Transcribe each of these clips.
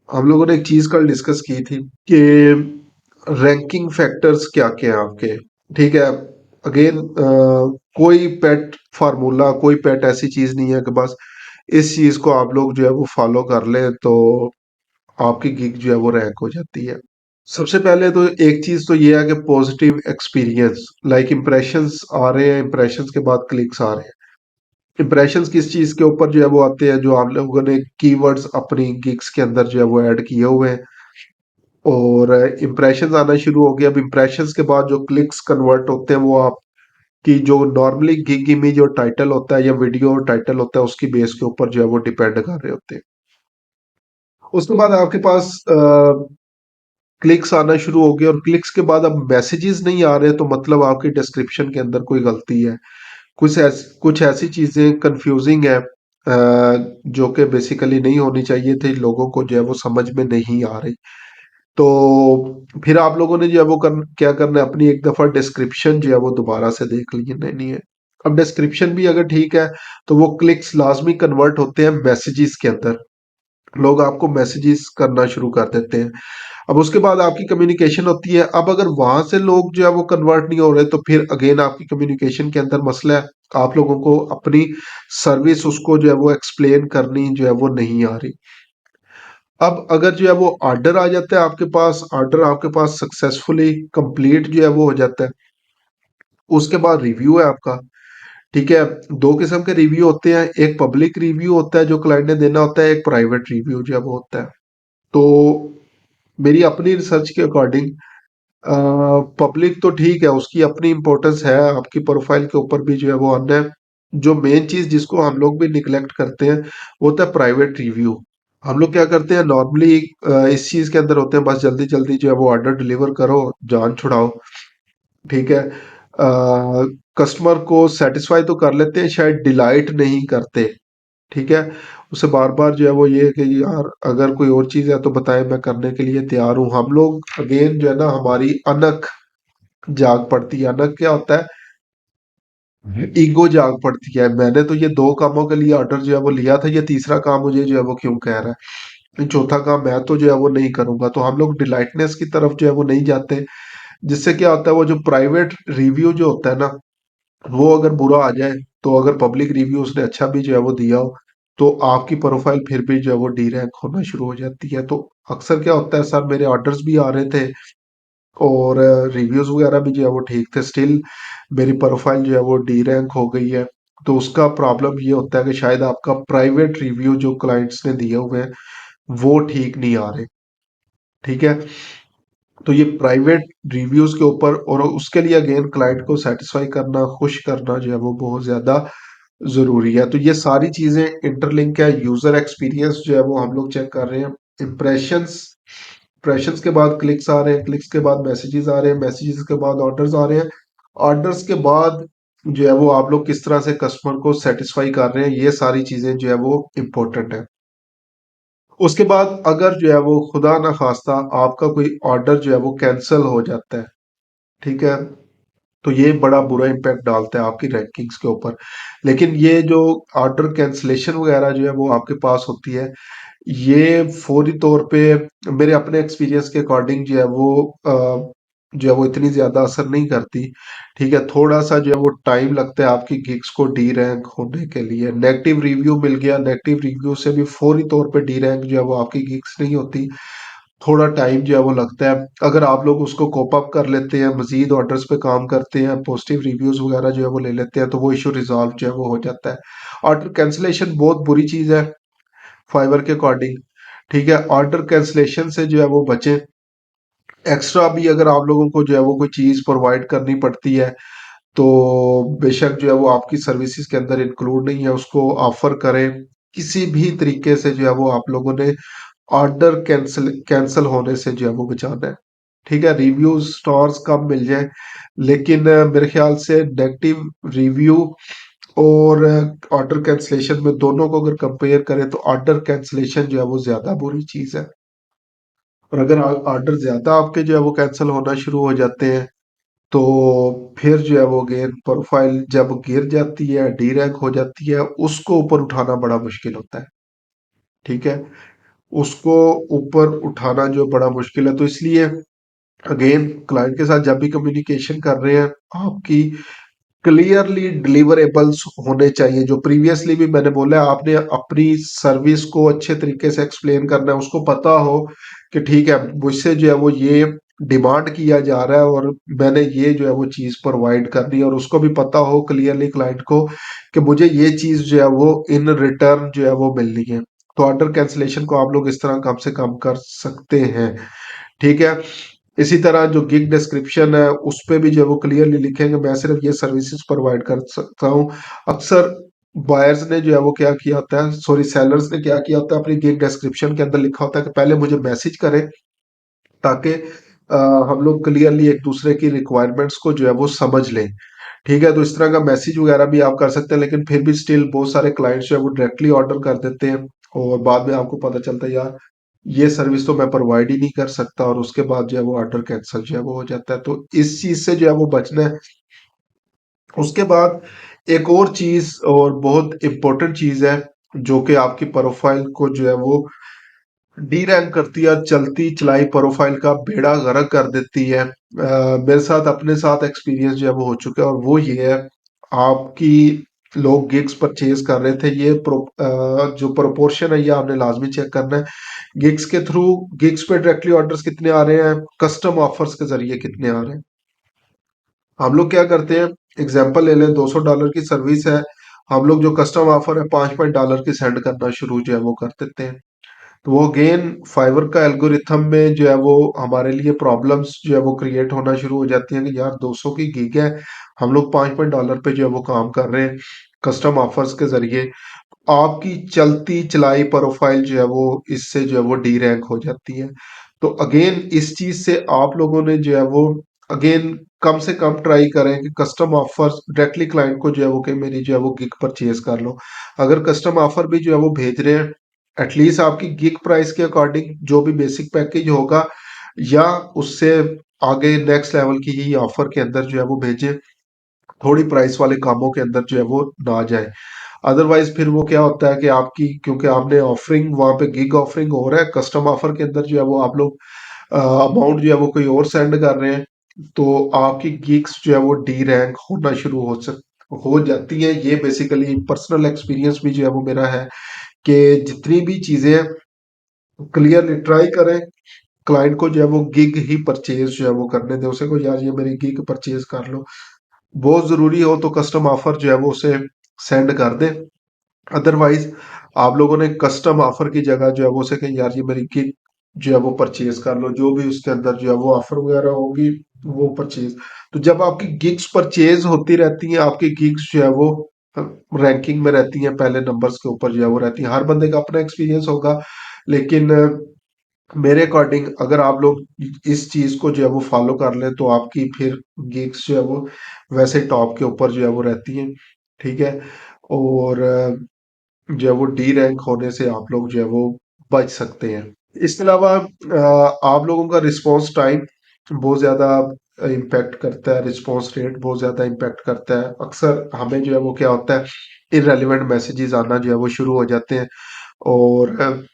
हम लोगों ने एक चीज कल डिस्कस की थी कि रैंकिंग फैक्टर्स क्या क्या हैं आपके। ठीक है। अगेन कोई पेट फार्मूला, कोई पेट ऐसी चीज नहीं है कि बस इस चीज को आप लोग जो है वो फॉलो कर लें तो आपकी गिग जो है वो रैंक हो जाती है। सबसे पहले तो एक चीज तो ये है कि पॉजिटिव एक्सपीरियंस, लाइक इंप्रेशंस आ रहे हैं, इंप्रेशंस के बाद क्लिक्स आ रहे हैं। इंप्रेशंस किस चीज के ऊपर जो है वो आते हैं, जो आप लोगों ने कीवर्ड्स अपनी गिग्स के अंदर जो है वो ऐड किए हुए हैं, और इम्प्रेशंस आना शुरू हो गए। अब इम्प्रेशंस के बाद जो क्लिक्स कन्वर्ट होते हैं वो आपकी जो नॉर्मली गिग इमेज और टाइटल होता है या वीडियो और टाइटल होता है उसकी बेस के ऊपर जो है वो डिपेंड कर रहे होते हैं। उसके बाद आपके पास क्लिक्स आना शुरू हो गए, और क्लिक्स के बाद अब मैसेजेस नहीं आ रहे, तो मतलब आपकी डिस्क्रिप्शन के अंदर कोई गलती है। कुछ ऐसी चीजें कंफ्यूजिंग है जो कि बेसिकली नहीं होनी चाहिए थी, लोगों को जो है वो समझ में नहीं आ रही। तो फिर आप लोगों ने जो है वो क्या करना है, अपनी एक दफा डिस्क्रिप्शन जो है वो दोबारा से देख लेनी है। अब डिस्क्रिप्शन भी अगर ठीक है तो वो क्लिक्स लाजमी कन्वर्ट होते हैं मैसेजेस के अंदर, लोग आपको मैसेजेस करना शुरू कर देते हैं। अब उसके बाद आपकी कम्युनिकेशन होती है। अब अगर वहां से लोग जो है वो कन्वर्ट नहीं हो रहे, तो फिर अगेन आपकी कम्युनिकेशन के अंदर मसला है। आप लोगों को अपनी सर्विस उसको जो है वो एक्सप्लेन करनी जो है वो नहीं आ रही। अब अगर जो है वो ऑर्डर आ जाता है आपके पास, ऑर्डर आपके पास सक्सेसफुली कंप्लीट जो है वो हो जाता है, उसके बाद रिव्यू है आपका। ठीक है। दो किस्म के रिव्यू होते हैं, एक पब्लिक रिव्यू होता है जो क्लाइंट ने देना होता है, एक प्राइवेट रिव्यू जो है वो होता है। तो मेरी अपनी रिसर्च के अकॉर्डिंग पब्लिक तो ठीक है, उसकी अपनी इंपॉर्टेंस है, आपकी प्रोफाइल के ऊपर भी जो है वो आना है। जो मेन चीज जिसको हम लोग भी निगलेक्ट करते हैं वो होता है प्राइवेट रिव्यू। हम लोग क्या करते हैं नॉर्मली, इस चीज के अंदर होते हैं, बस जल्दी जल्दी जो है वो ऑर्डर डिलीवर करो, जान छुड़ाओ। ठीक है। कस्टमर को सेटिस्फाई तो कर लेते हैं, शायद डिलाइट नहीं करते। ठीक है। उसे बार बार जो है वो ये है कि यार अगर कोई और चीज है तो बताएं, मैं करने के लिए तैयार हूं। हम लोग अगेन जो है ना, हमारी अनक जाग पड़ती है। अनक क्या होता है? ईगो जाग पड़ती है। मैंने तो ये दो कामों के लिए ऑर्डर जो है वो लिया था, ये तीसरा काम मुझे जो है वो क्यों कह रहा है, चौथा काम मैं तो जो है वो नहीं करूंगा। तो हम लोग डिलाइटनेस की तरफ जो है वो नहीं जाते, जिससे क्या होता है, वो जो प्राइवेट रिव्यू जो होता है ना, वो अगर बुरा आ जाए, तो अगर पब्लिक रिव्यू उसने अच्छा भी जो है वो दिया हो, तो आपकी प्रोफाइल फिर भी जो है वो डी रैंक होना शुरू हो जाती है। तो अक्सर क्या होता है, सर मेरे ऑर्डर्स भी आ रहे थे और रिव्यूज वगैरह भी जो है वो ठीक थे, स्टिल मेरी प्रोफाइल जो है वो डी रैंक हो गई है। तो उसका प्रॉब्लम ये होता है कि शायद आपका प्राइवेट रिव्यू जो क्लाइंट्स ने दिए हुए हैं वो ठीक नहीं आ रहे। ठीक है। तो ये प्राइवेट रिव्यूज के ऊपर, और उसके लिए अगेन क्लाइंट को सेटिस्फाई करना, खुश करना जो है वो बहुत ज्यादा जरूरी है। तो ये सारी चीजें इंटरलिंक है। यूजर एक्सपीरियंस जो है वो हम लोग चेक कर रहे हैं। इम्प्रेशंस, इम्प्रेशंस के बाद क्लिक्स आ रहे हैं, क्लिक्स के बाद मैसेजेस आ रहे हैं, मैसेजेस के बाद ऑर्डर्स आ रहे हैं, ऑर्डर्स के बाद जो है वो आप लोग किस तरह से कस्टमर को सेटिस्फाई कर रहे हैं, ये सारी चीजें जो है वो इम्पोर्टेंट है। उसके बाद अगर जो है वो खुदा ना खास्ता आपका कोई ऑर्डर जो है वो कैंसिल हो जाता है, ठीक है, तो ये बड़ा बुरा इम्पैक्ट डालता है आपकी रैंकिंग्स के ऊपर। लेकिन ये जो ऑर्डर कैंसलेशन वगैरह जो है वो आपके पास होती है, ये फौरी तौर पे मेरे अपने एक्सपीरियंस के अकॉर्डिंग जो है वो जो है वो इतनी ज्यादा असर नहीं करती। ठीक है। थोड़ा सा जो है वो टाइम लगता है आपकी गिग्स को डी रैंक होने के लिए। नेगेटिव रिव्यू मिल गया, नेगेटिव रिव्यू से भी फौरी तौर पे डी रैंक जो है वो आपकी गिग्स नहीं होती, थोड़ा टाइम जो है वो लगता है। अगर आप लोग उसको कोप अप कर लेते हैं, मजीद ऑर्डर्स पे काम करते हैं, पॉजिटिव रिव्यूज वगैरह जो है वो ले लेते हैं, तो वो इशू रिजॉल्व जो है वो हो जाता है। ऑर्डर कैंसिलेशन बहुत बुरी चीज है फाइवर के अकॉर्डिंग। ठीक है। ऑर्डर कैंसिलेशन से जो है वो बचें। एक्स्ट्रा भी अगर आप लोगों को जो है वो कोई चीज प्रोवाइड करनी पड़ती है, तो बेशक जो है वो आपकी सर्विसेज के अंदर इंक्लूड नहीं है, उसको ऑफर करें। किसी भी तरीके से जो है वो आप लोगों ने ऑर्डर कैंसिल कैंसिल होने से जो है वो बचाना है। ठीक है। रिव्यूज स्टार्स कम मिल जाए, लेकिन मेरे ख्याल से नेगेटिव रिव्यू और ऑर्डर कैंसिलेशन में दोनों को अगर कंपेयर करें तो ऑर्डर कैंसिलेशन जो है वो ज्यादा बुरी चीज है। और अगर ऑर्डर ज्यादा आपके जो है वो कैंसिल होना शुरू हो जाते हैं, तो फिर जो है वो गेन प्रोफाइल जब गिर जाती है, डी रैंक हो जाती है, उसको ऊपर उठाना बड़ा मुश्किल होता है। ठीक है। उसको ऊपर उठाना जो बड़ा मुश्किल है। तो इसलिए अगेन क्लाइंट के साथ जब भी कम्युनिकेशन कर रहे हैं, आपकी क्लियरली डिलीवरेबल्स होने चाहिए। जो प्रीवियसली भी मैंने बोला है, आपने अपनी सर्विस को अच्छे तरीके से एक्सप्लेन करना है, उसको पता हो कि ठीक है मुझसे जो है वो ये डिमांड किया जा रहा है और मैंने ये जो है वो चीज प्रोवाइड करनी है, और उसको भी पता हो क्लियरली क्लाइंट को कि मुझे ये चीज जो है वो इन रिटर्न जो है वो मिलनी है। तो ऑर्डर कैंसिलेशन को आप लोग इस तरह कम से कम कर सकते हैं। ठीक है। इसी तरह जो गिग डिस्क्रिप्शन है उस पे भी जो है वो क्लियरली लिखेंगे मैं सिर्फ ये सर्विसेज प्रोवाइड कर सकता हूँ। अक्सर बायर्स ने जो है वो क्या किया होता है, सॉरी सेलर्स ने क्या किया होता है, अपनी गिग डिस्क्रिप्शन के अंदर लिखा होता है कि पहले मुझे मैसेज करें ताकि अ, हम लोग क्लियरली एक दूसरे की रिक्वायरमेंट्स को जो है वो समझ लें। ठीक है। तो इस तरह का मैसेज वगैरह भी आप कर सकते हैं, लेकिन फिर भी स्टिल बहुत सारे क्लाइंट्स जो है वो डायरेक्टली ऑर्डर कर देते हैं और बाद में आपको पता चलता है यार ये सर्विस तो मैं प्रोवाइड ही नहीं कर सकता, और उसके बाद जो है वो ऑर्डर कैंसिल जो है वो हो जाता है। तो इस चीज से जो है वो बचना है। उसके बाद एक और चीज और बहुत इंपॉर्टेंट चीज है जो कि आपकी प्रोफाइल को जो है वो डी रैंक करती है, चलती चलाई प्रोफाइल का बेड़ा गर्क कर देती है। मेरे साथ अपने साथ एक्सपीरियंस जो है वो हो चुका है, और वो ये है आपकी लोग गिग्स परचेज कर रहे थे, जो प्रोपोर्शन है ये आपने लाजमी चेक करना है। गिग्स के थ्रू, गिग्स पे डायरेक्टली ऑर्डर्स कितने आ रहे हैं, कस्टम ऑफर्स के जरिए कितने आ रहे हैं। हम लोग क्या करते हैं, एग्जांपल ले लें, $200 की सर्विस है, हम लोग जो कस्टम ऑफर है $5 की सेंड करना शुरू जो है वो कर देते हैं। तो वो अगेन फाइवर का एल्गोरिथम में जो है वो हमारे लिए प्रॉब्लम्स जो है वो क्रिएट होना शुरू हो जाती हैं कि यार 200 की गीग है, हम लोग $5 पे जो है वो काम कर रहे हैं कस्टम ऑफर्स के जरिए। आपकी चलती चलाई प्रोफाइल जो है वो इससे जो है वो डी रैंक हो जाती है। तो अगेन इस चीज से आप लोगों ने जो है वो अगेन कम से कम ट्राई करें कि कस्टम ऑफर डायरेक्टली क्लाइंट को जो है वो कि मेरी जो है वो गिग परचेज कर लो। अगर कस्टम ऑफर भी जो है वो भेज रहे हैं, एटलीस्ट आपकी गिग प्राइस के अकॉर्डिंग जो भी बेसिक पैकेज होगा या उससे आगे नेक्स्ट लेवल की ही ऑफर के अंदर जो है वो भेजें, थोड़ी प्राइस वाले कामों के अंदर जो है वो ना जाए। अदरवाइज फिर वो क्या होता है कि आपकी, क्योंकि आपने ऑफरिंग वहां पे गिग ऑफरिंग हो रहा है, कस्टम ऑफर के अंदर जो है वो आप लोग अमाउंट जो है वो कोई और सेंड कर रहे हैं, तो आपकी गिग्स जो है वो डी रैंक होना शुरू हो जाती है। ये बेसिकली पर्सनल एक्सपीरियंस भी जो है वो मेरा है कि जितनी भी चीजें क्लियरली ट्राई करें, क्लाइंट को जो है वो गिग ही परचेज जो है वो करने दें, उसे को यार ये मेरी गिग परचेज कर लो। बहुत जरूरी हो तो कस्टम ऑफर जो है वो उसे सेंड कर दें। अदरवाइज आप लोगों ने कस्टम ऑफर की जगह जो है वो उसे कहें यार ये मेरी गिग जो है वो परचेज कर लो, जो भी उसके अंदर जो है वो ऑफर वगैरह होगी वो परचेज। तो जब आपकी गिग्स परचेज होती रहती हैं, आपकी गिग्स जो है वो रैंकिंग में रहती हैं, पहले नंबर्स के ऊपर जो है वो रहती हैं। हर बंदे का अपना एक्सपीरियंस होगा, लेकिन मेरे अकॉर्डिंग अगर आप लोग इस चीज को जो है वो फॉलो कर लें तो आपकी फिर गिग्स जो है वो वैसे टॉप के ऊपर जो है वो रहती हैं। ठीक है। और जो है वो डी रैंक होने से आप लोग जो है वो बच सकते हैं। इसके अलावा आप लोगों का रिस्पांस टाइम बहुत ज़्यादा इम्पैक्ट करता है, रिस्पांस रेट बहुत ज़्यादा इम्पैक्ट करता है। अक्सर हमें जो है वो क्या होता है, इररेलेवेंट मैसेजेस आना जो है वो शुरू हो जाते हैं, और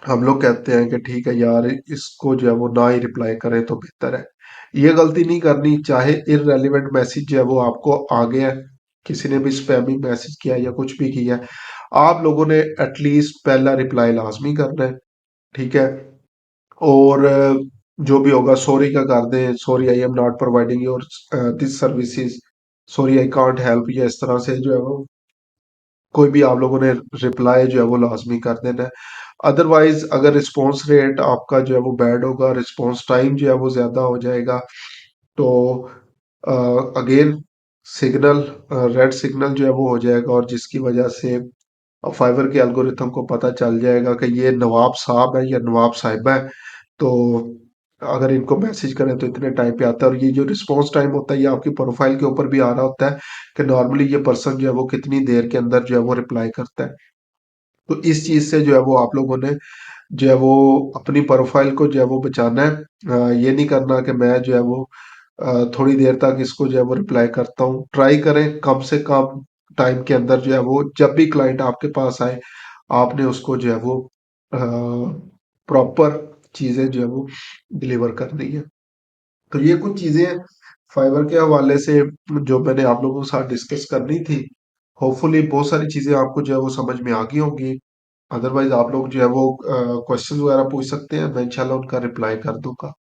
हम लोग कहते हैं कि ठीक है यार इसको जो है वो ना ही रिप्लाई करें तो बेहतर है। ये गलती नहीं करनी, चाहे इररेलेवेंट मैसेज जो है वो आपको आ गया है, किसी ने भी स्पैमिंग मैसेज किया या कुछ भी किया है, आप लोगों ने एटलीस्ट पहला रिप्लाई लाजमी करना है। ठीक है। और जो भी होगा सॉरी का कर दें, sorry I am not providing your this services, sorry I can't help, या इस तरह से जो है वो कोई भी आप लोगों ने रिप्लाई जो है वो लाजमी कर देना है। अदरवाइज अगर रिस्पॉन्स रेट आपका जो है वो बैड होगा, रिस्पॉन्स टाइम जो है वो ज्यादा हो जाएगा, तो अगेन सिग्नल, रेड सिग्नल जो है वो हो जाएगा, और जिसकी वजह से फाइवर के एल्गोरिथम को पता चल जाएगा कि ये नवाब साहब है या नवाब साहिबा है। तो अगर इनको मैसेज करें तो इतने टाइम पे आता है, और ये जो रिस्पॉन्स टाइम होता है ये आपकी प्रोफाइल के ऊपर भी आ रहा होता है कि नॉर्मली ये पर्सन जो है वो कितनी देर के अंदर जो है वो रिप्लाई करता है। तो इस चीज से जो है वो आप लोगों ने जो है वो अपनी प्रोफाइल को जो है वो बचाना है। ये नहीं करना कि मैं जो है वो थोड़ी देर तक इसको जो है वो रिप्लाई करता हूँ। ट्राई करें कम से कम टाइम के अंदर जो है वो जब भी क्लाइंट आपके पास आए आपने उसको जो है वो प्रॉपर चीजें जो है वो डिलीवर करनी है। तो ये कुछ चीजें फाइबर के हवाले से जो मैंने आप लोगों के साथ डिस्कस करनी थी। होपफुली बहुत सारी चीजें आपको जो है वो समझ में आ गई होंगी। अदरवाइज आप लोग जो है वो क्वेश्चन वगैरह पूछ सकते हैं, मैं इंशाल्लाह उनका रिप्लाई कर दूंगा।